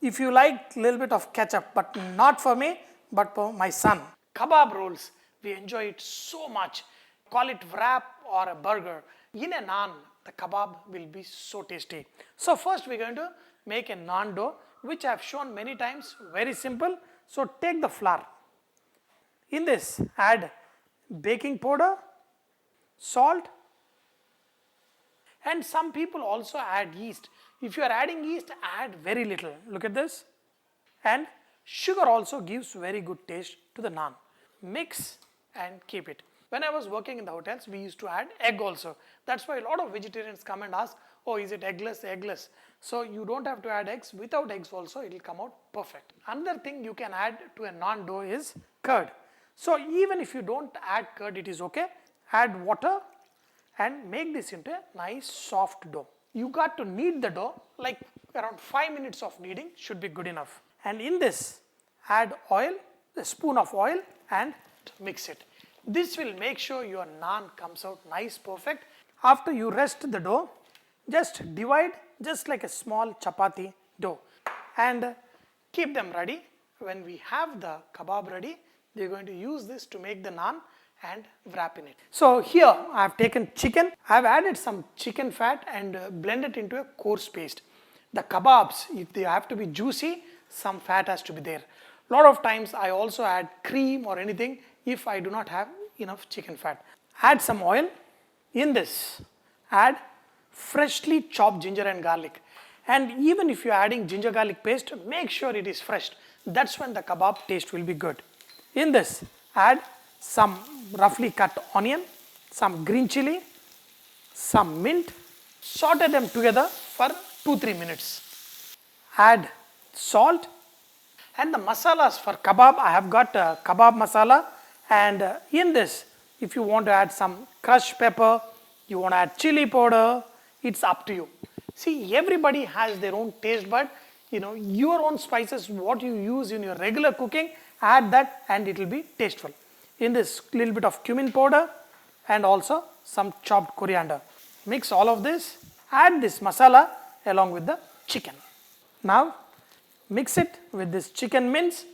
If you like little bit of ketchup, but not for me, but for my son. Kebab rolls, we enjoy it so much. Call it wrap or a burger. In a naan, the kebab will be so tasty. So first we're going to make a naan dough, which I have shown many times, very simple. So take the flour. In this, add baking powder, salt, and some people also add yeast. If you are adding yeast, add very little. Look at this. And sugar also gives very good taste to the naan. Mix and keep it. When I was working in the hotels, we used to add egg also. That's why a lot of vegetarians come and ask, oh, is it eggless? Eggless. So you don't have to add eggs. Without eggs also, it will come out perfect. Another thing you can add to a naan dough is curd. So even if you don't add curd, it is okay. Add water and make this into a nice soft dough. You got to knead the dough, like around 5 minutes of kneading should be good enough. And in this, add oil, a spoon of oil, and mix it. This will make sure your naan comes out nice, perfect. After you rest the dough, just divide just like a small chapati dough and keep them ready. When we have the kebab ready, we are going to use this to make the naan and wrap in it. So here I have taken chicken. I have added some chicken fat and blended it into a coarse paste. The kebabs, if they have to be juicy, some fat has to be there. A lot of times I also add cream or anything if I do not have enough chicken fat. Add some oil. In this, add freshly chopped ginger and garlic. And even if you are adding ginger garlic paste, make sure it is fresh. That's when the kebab taste will be good. In this, add some roughly cut onion, some green chili, some mint. Saute them together for 2-3 minutes. Add salt and the masalas for kebab. I have got kebab masala, and in this, if you want to add some crushed pepper, you want to add chili powder, it's up to you. See, everybody has their own taste bud. Your own spices, what you use in your regular cooking, add that and it will be tasteful. In this, little bit of cumin powder and also some chopped coriander. Mix all of this, add this masala along with the chicken. Now mix it with this chicken mince,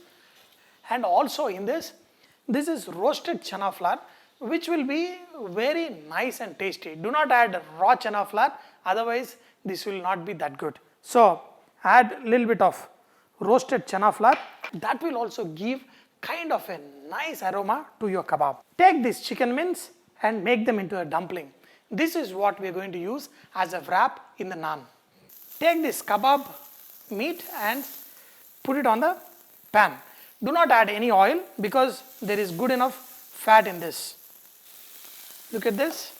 and also in this is roasted chana flour, which will be very nice and tasty. Do not add raw chana flour, otherwise this will not be that good. So add a little bit of roasted chana flour. That will also give kind of a nice aroma to your kebab. Take this chicken mince and make them into a dumpling. This is what we are going to use as a wrap in the naan. Take this kebab meat and put it on the pan. Do not add any oil because there is good enough fat in this. Look at this.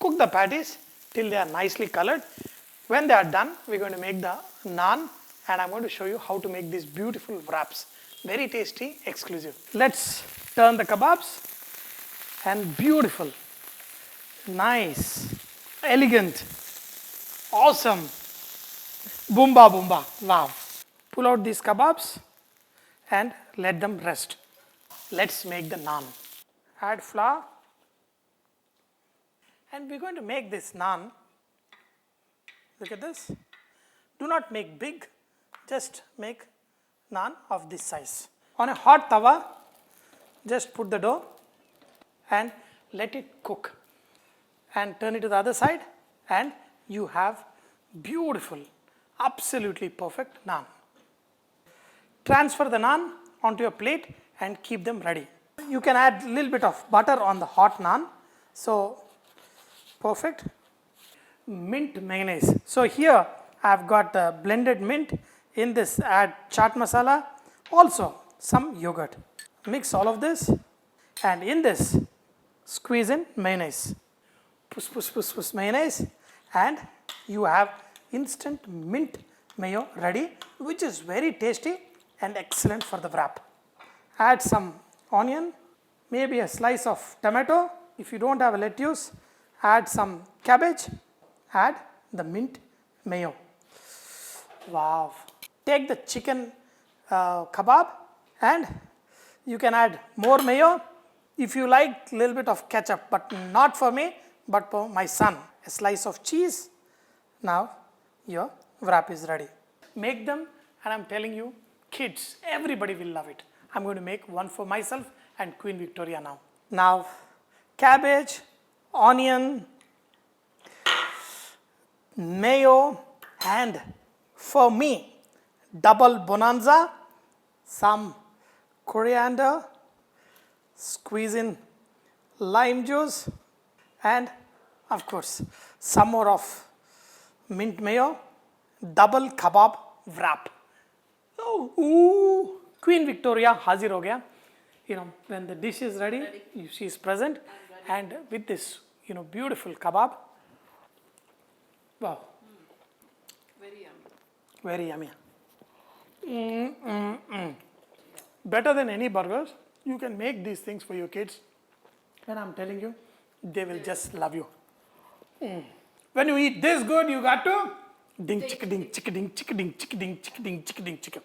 Cook the patties till they are nicely colored. When they are done, we are going to make the naan, and I am going to show you how to make these beautiful wraps. Very tasty, exclusive. Let's turn the kebabs, and beautiful, nice, elegant, awesome, boomba boomba, wow. Pull out these kebabs and let them rest. Let's make the naan. Add flour, and we're going to make this naan. Look at this. Do not make big, just make naan of this size. On a hot tawa, just put the dough and let it cook. And turn it to the other side, and you have beautiful, absolutely perfect naan. Transfer the naan onto your plate and keep them ready. You can add a little bit of butter on the hot naan. So, perfect. Mint mayonnaise. So here I have got blended mint. In this, add chaat masala, also some yogurt. Mix all of this, and in this, squeeze in mayonnaise. Push, push, push, push mayonnaise, and you have instant mint mayo ready, which is very tasty and excellent for the wrap. Add some onion, maybe a slice of tomato. If you don't have a lettuce, add some cabbage, add the mint mayo. Wow. Take the chicken kebab and you can add more mayo. If you like a little bit of ketchup, but not for me, but for my son. A slice of cheese. Now your wrap is ready. Make them, and I'm telling you, kids, everybody will love it. I'm going to make one for myself and Queen Victoria now. Now, cabbage, onion, mayo, and for me, double bonanza, some coriander, squeeze in lime juice, and of course, some more of mint mayo, double kebab wrap. Oh, ooh. Queen Victoria hazir ho gaya. When the dish is ready. She is present, and with this, beautiful kebab. Wow. Very yummy. Better than any burgers. You can make these things for your kids, and I'm telling you, they will just love you. When you eat this good, you got to ding chicka ding chicka ding chicka ding chicka ding chicka ding chicka ding chicka.